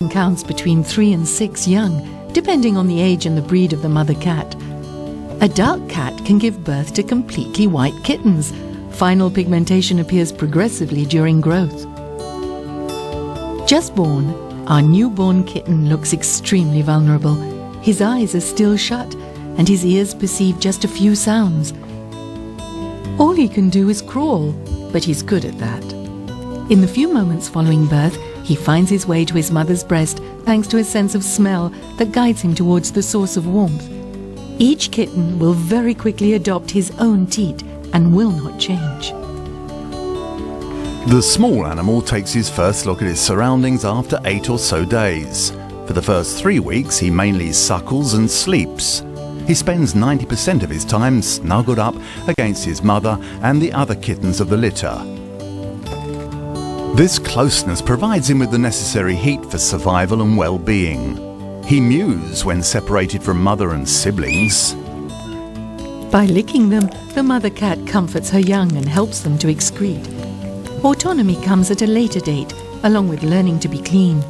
counts between 3 and 6 young, depending on the age and the breed of the mother cat. A dark cat can give birth to completely white kittens. Final pigmentation appears progressively during growth. Just born, our newborn kitten looks extremely vulnerable. His eyes are still shut, and his ears perceive just a few sounds. All he can do is crawl, but he's good at that. In the few moments following birth, he finds his way to his mother's breast thanks to a sense of smell that guides him towards the source of warmth. Each kitten will very quickly adopt his own teat and will not change. The small animal takes his first look at his surroundings after 8 or so days. For the first 3 weeks, he mainly suckles and sleeps. He spends 90% of his time snuggled up against his mother and the other kittens of the litter. This closeness provides him with the necessary heat for survival and well-being. He mews when separated from mother and siblings. By licking them, the mother cat comforts her young and helps them to excrete. Autonomy comes at a later date, along with learning to be clean.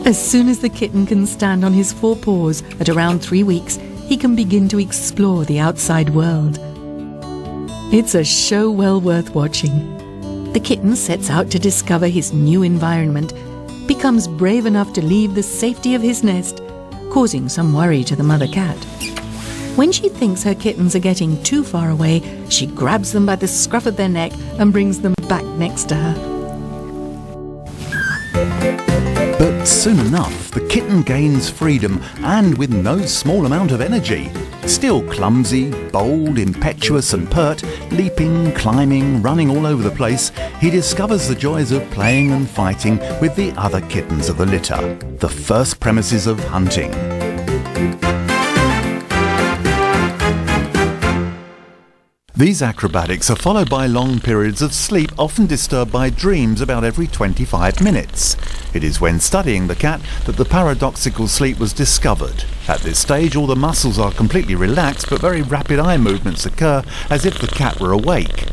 As soon as the kitten can stand on his 4 paws at around 3 weeks, he can begin to explore the outside world. It's a show well worth watching. The kitten sets out to discover his new environment, becomes brave enough to leave the safety of his nest, causing some worry to the mother cat. When she thinks her kittens are getting too far away, she grabs them by the scruff of their neck and brings them back next to her. But soon enough, the kitten gains freedom, and with no small amount of energy. Still clumsy, bold, impetuous and pert, leaping, climbing, running all over the place, he discovers the joys of playing and fighting with the other kittens of the litter, the first premises of hunting. These acrobatics are followed by long periods of sleep, often disturbed by dreams about every 25 minutes. It is when studying the cat that the paradoxical sleep was discovered. At this stage, all the muscles are completely relaxed, but very rapid eye movements occur as if the cat were awake.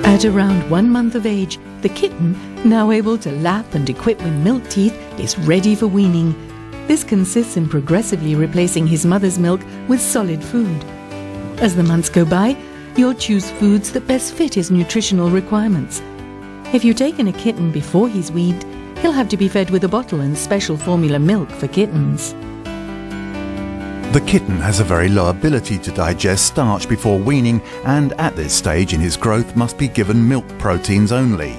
At around 1 month of age, the kitten, now able to lap and equipped with milk teeth, is ready for weaning. This consists in progressively replacing his mother's milk with solid food. As the months go by, you'll choose foods that best fit his nutritional requirements. If you've taken a kitten before he's weaned, he'll have to be fed with a bottle and special formula milk for kittens. The kitten has a very low ability to digest starch before weaning, and at this stage in his growth must be given milk proteins only.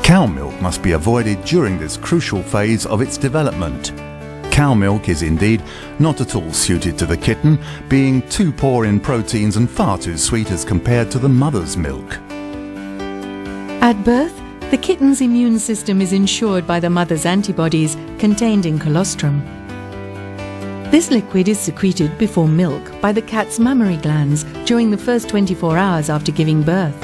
Cow milk must be avoided during this crucial phase of its development. Cow milk is indeed not at all suited to the kitten, being too poor in proteins and far too sweet as compared to the mother's milk. At birth, the kitten's immune system is ensured by the mother's antibodies contained in colostrum. This liquid is secreted before milk by the cat's mammary glands during the first 24 hours after giving birth.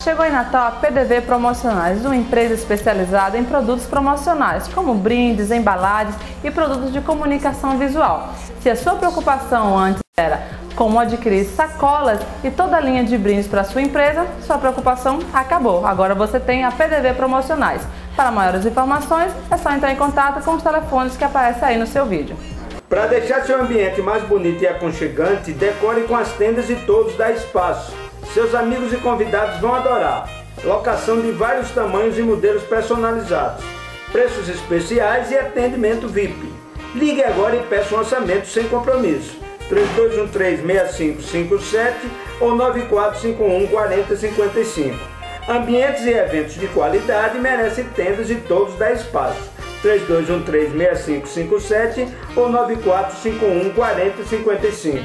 Chegou em Natal a PDV Promocionais, uma empresa especializada em produtos promocionais, como brindes, embalagens e produtos de comunicação visual. Se a sua preocupação antes era como adquirir sacolas e toda a linha de brindes para a sua empresa, sua preocupação acabou. Agora você tem a PDV Promocionais. Para maiores informações, é só entrar em contato com os telefones que aparecem aí no seu vídeo. Para deixar seu ambiente mais bonito e aconchegante, decore com as tendas e todos da Espaço. Seus amigos e convidados vão adorar. Locação de vários tamanhos e modelos personalizados. Preços especiais e atendimento VIP. Ligue agora e peça um orçamento sem compromisso. 3213-6557 ou 9451-4055. Ambientes e eventos de qualidade merecem tendas e todos da Espaço. 3213-6557 ou 9451-4055.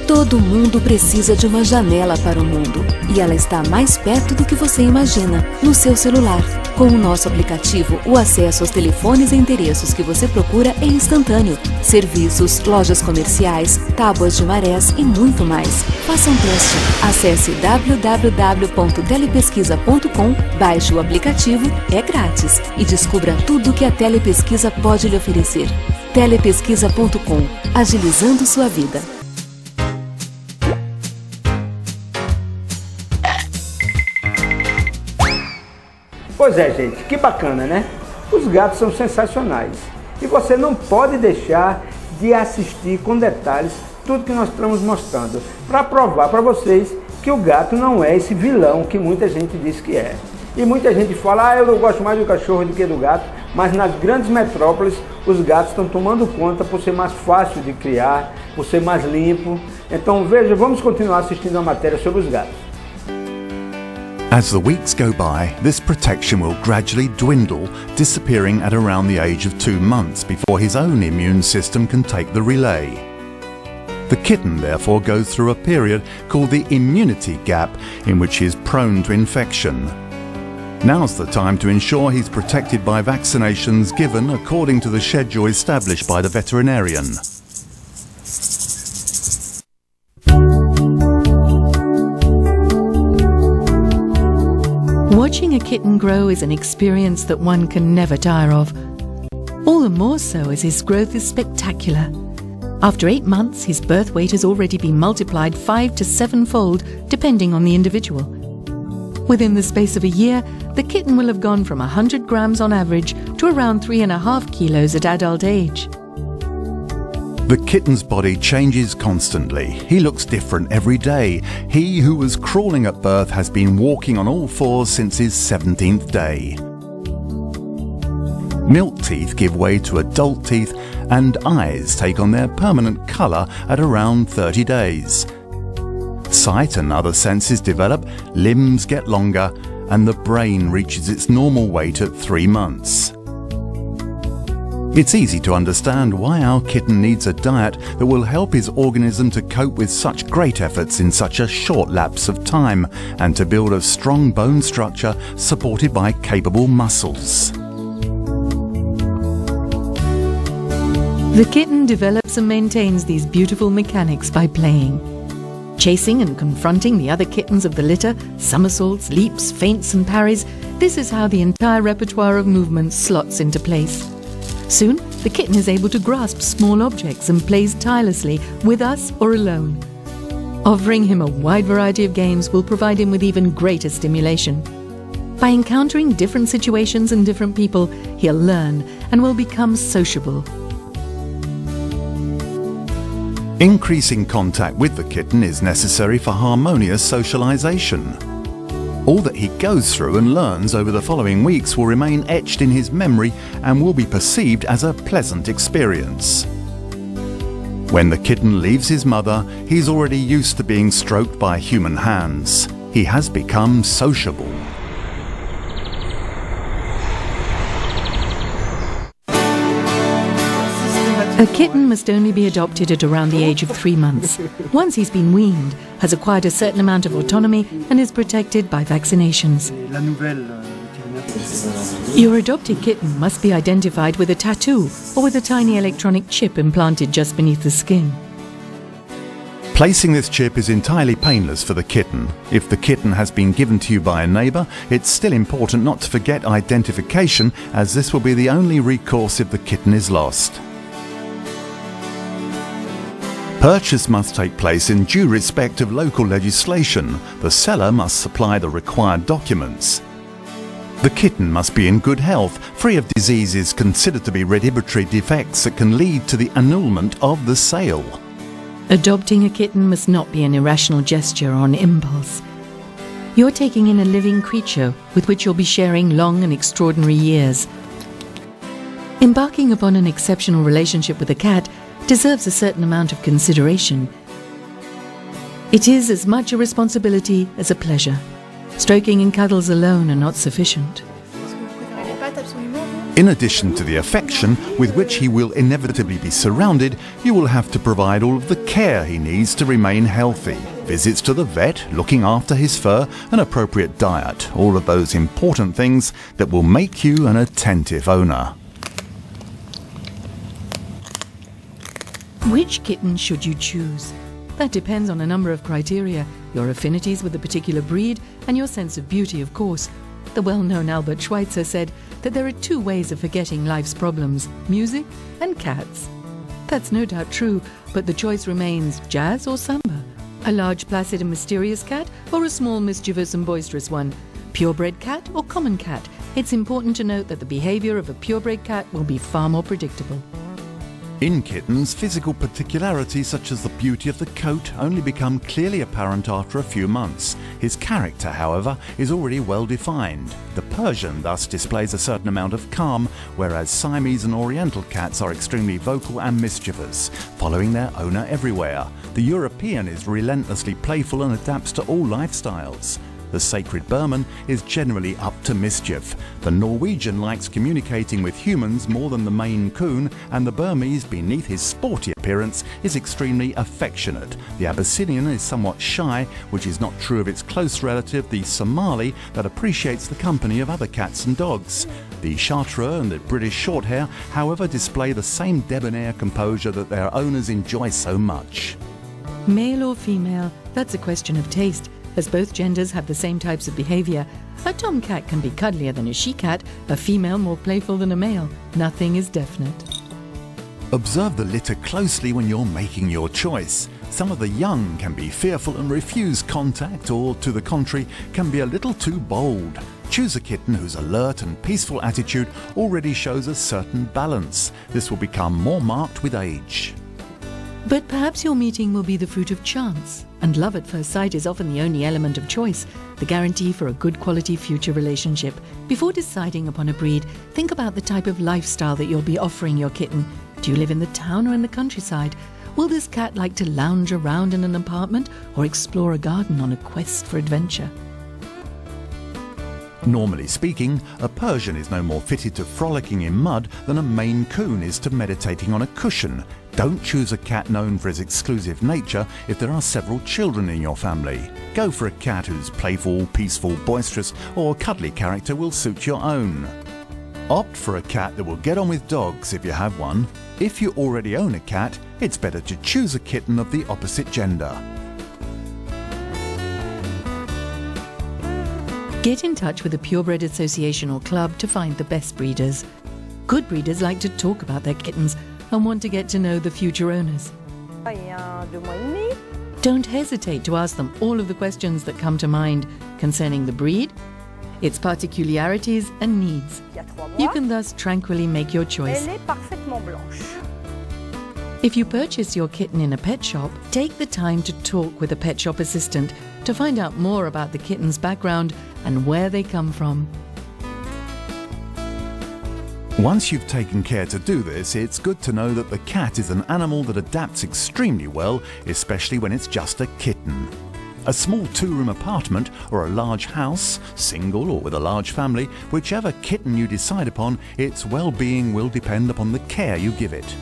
Todo mundo precisa de uma janela para o mundo, e ela está mais perto do que você imagina, no seu celular. Com o nosso aplicativo, o acesso aos telefones e endereços que você procura é instantâneo. Serviços, lojas comerciais, tábuas de marés e muito mais. Faça um teste. Acesse www.telepesquisa.com, baixe o aplicativo, é grátis, e descubra tudo o que a telepesquisa pode lhe oferecer. Telepesquisa.com, agilizando sua vida. Pois é, gente, que bacana, né? Os gatos são sensacionais e você não pode deixar de assistir com detalhes tudo que nós estamos mostrando para provar para vocês que o gato não é esse vilão que muita gente diz que é. E muita gente fala, eu gosto mais do cachorro do que do gato, mas nas grandes metrópoles os gatos estão tomando conta por ser mais fácil de criar, por ser mais limpo. Então veja, vamos continuar assistindo a matéria sobre os gatos. As the weeks go by, this protection will gradually dwindle, disappearing at around the age of 2 months before his own immune system can take the relay. The kitten therefore goes through a period called the immunity gap, in which he is prone to infection. Now's the time to ensure he's protected by vaccinations given according to the schedule established by the veterinarian. Watching a kitten grow is an experience that one can never tire of. All the more so as his growth is spectacular. After 8 months, his birth weight has already been multiplied 5 to 7-fold, depending on the individual. Within the space of a year, the kitten will have gone from 100 grams on average to around 3.5 kilos at adult age. The kitten's body changes constantly. He looks different every day. He who was crawling at birth has been walking on all fours since his 17th day. Milk teeth give way to adult teeth, and eyes take on their permanent colour at around 30 days. Sight and other senses develop, limbs get longer, and the brain reaches its normal weight at 3 months. It's easy to understand why our kitten needs a diet that will help his organism to cope with such great efforts in such a short lapse of time, and to build a strong bone structure supported by capable muscles. The kitten develops and maintains these beautiful mechanics by playing. Chasing and confronting the other kittens of the litter, somersaults, leaps, feints and parries, this is how the entire repertoire of movements slots into place. Soon, the kitten is able to grasp small objects and plays tirelessly with us or alone. Offering him a wide variety of games will provide him with even greater stimulation. By encountering different situations and different people, he'll learn and will become sociable. Increasing contact with the kitten is necessary for harmonious socialization. All that he goes through and learns over the following weeks will remain etched in his memory and will be perceived as a pleasant experience. When the kitten leaves his mother, he's already used to being stroked by human hands. He has become sociable. A kitten must only be adopted at around the age of 3 months. Once he's been weaned, has acquired a certain amount of autonomy and is protected by vaccinations. Your adopted kitten must be identified with a tattoo or with a tiny electronic chip implanted just beneath the skin. Placing this chip is entirely painless for the kitten. If the kitten has been given to you by a neighbour, it's still important not to forget identification, as this will be the only recourse if the kitten is lost. Purchase must take place in due respect of local legislation. The seller must supply the required documents. The kitten must be in good health, free of diseases considered to be hereditary defects that can lead to the annulment of the sale. Adopting a kitten must not be an irrational gesture or an impulse. You're taking in a living creature with which you'll be sharing long and extraordinary years. Embarking upon an exceptional relationship with a cat deserves a certain amount of consideration. It is as much a responsibility as a pleasure. Stroking and cuddles alone are not sufficient. Est-ce que vous préférez les pattes absolument, vous ? In addition to the affection with which he will inevitably be surrounded, you will have to provide all of the care he needs to remain healthy. Visits to the vet, looking after his fur, an appropriate diet, all of those important things that will make you an attentive owner. Which kitten should you choose? That depends on a number of criteria, your affinities with a particular breed and your sense of beauty, of course. The well-known Albert Schweitzer said that there are two ways of forgetting life's problems, music and cats. That's no doubt true, but the choice remains jazz or samba, a large, placid and mysterious cat or a small, mischievous and boisterous one, purebred cat or common cat. It's important to note that the behavior of a purebred cat will be far more predictable. In kittens, physical particularities such as the beauty of the coat only become clearly apparent after a few months. His character, however, is already well defined. The Persian thus displays a certain amount of calm, whereas Siamese and Oriental cats are extremely vocal and mischievous, following their owner everywhere. The European is relentlessly playful and adapts to all lifestyles. The sacred Burman is generally up to mischief. The Norwegian likes communicating with humans more than the Maine Coon, and the Burmese, beneath his sporty appearance, is extremely affectionate. The Abyssinian is somewhat shy, which is not true of its close relative, the Somali, that appreciates the company of other cats and dogs. The Chartreux and the British Shorthair, however, display the same debonair composure that their owners enjoy so much. Male or female, that's a question of taste, as both genders have the same types of behavior. A tomcat can be cuddlier than a she-cat, a female more playful than a male. Nothing is definite. Observe the litter closely when you're making your choice. Some of the young can be fearful and refuse contact, or to the contrary, can be a little too bold. Choose a kitten whose alert and peaceful attitude already shows a certain balance. This will become more marked with age. But perhaps your meeting will be the fruit of chance, and love at first sight is often the only element of choice, the guarantee for a good quality future relationship. Before deciding upon a breed, think about the type of lifestyle that you'll be offering your kitten. Do you live in the town or in the countryside? Will this cat like to lounge around in an apartment or explore a garden on a quest for adventure? Normally speaking, a Persian is no more fitted to frolicking in mud than a Maine Coon is to meditating on a cushion. Don't choose a cat known for its exclusive nature if there are several children in your family. Go for a cat whose playful, peaceful, boisterous or cuddly character will suit your own. Opt for a cat that will get on with dogs if you have one. If you already own a cat, it's better to choose a kitten of the opposite gender. Get in touch with a purebred association or club to find the best breeders. Good breeders like to talk about their kittens and want to get to know the future owners. Don't hesitate to ask them all of the questions that come to mind concerning the breed, its particularities and needs. You can thus tranquilly make your choice. If you purchase your kitten in a pet shop, take the time to talk with a pet shop assistant to find out more about the kitten's background and where they come from. Once you've taken care to do this, it's good to know that the cat is an animal that adapts extremely well, especially when it's just a kitten. A small two-room apartment or a large house, single or with a large family, whichever kitten you decide upon, its well-being will depend upon the care you give it.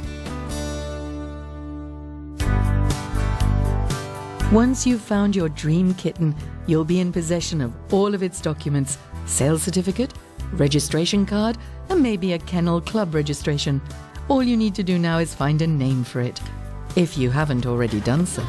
Once you've found your dream kitten, you'll be in possession of all of its documents, sales certificate, registration card, and maybe a kennel club registration. All you need to do now is find a name for it, if you haven't already done so.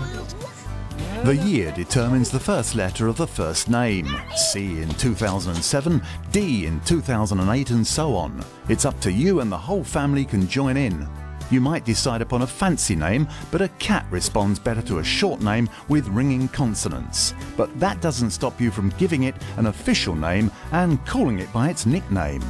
The year determines the first letter of the first name. C in 2007, D in 2008 and so on. It's up to you and the whole family can join in. You might decide upon a fancy name, but a cat responds better to a short name with ringing consonants. But that doesn't stop you from giving it an official name and calling it by its nickname.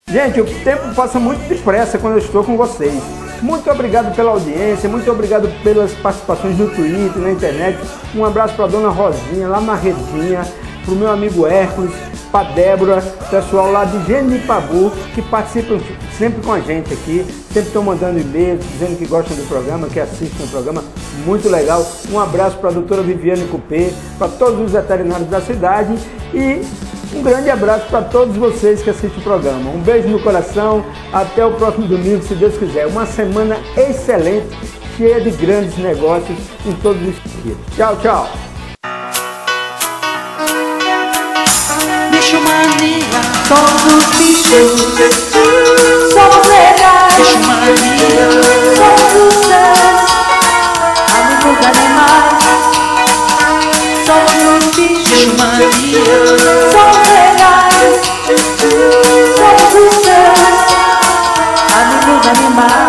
Gente, o tempo passa muito depressa quando eu estou com vocês. Muito obrigado pela audiência, muito obrigado pelas participações no Twitter, na internet. Um abraço para a dona Rosinha, lá na Redinha, para o meu amigo Hércules, para a Débora, pessoal lá de Genipabu, que participam sempre com a gente aqui, sempre estão mandando e-mails, dizendo que gostam do programa, que assistem o programa, muito legal. Um abraço para a doutora Viviane Coupé, para todos os veterinários da cidade e Um grande abraço para todos vocês que assistem o programa. Um beijo no coração, até o próximo domingo, se Deus quiser. Uma semana excelente, cheia de grandes negócios em todos os sentidos. Tchau, tchau! Bicho Mania, Somos os bichos, somos legais. Bicho Mania, Somos os seus amigos animais. Somos os bichos, Bicho Mania, somos legais. Somos os seus amigos animais.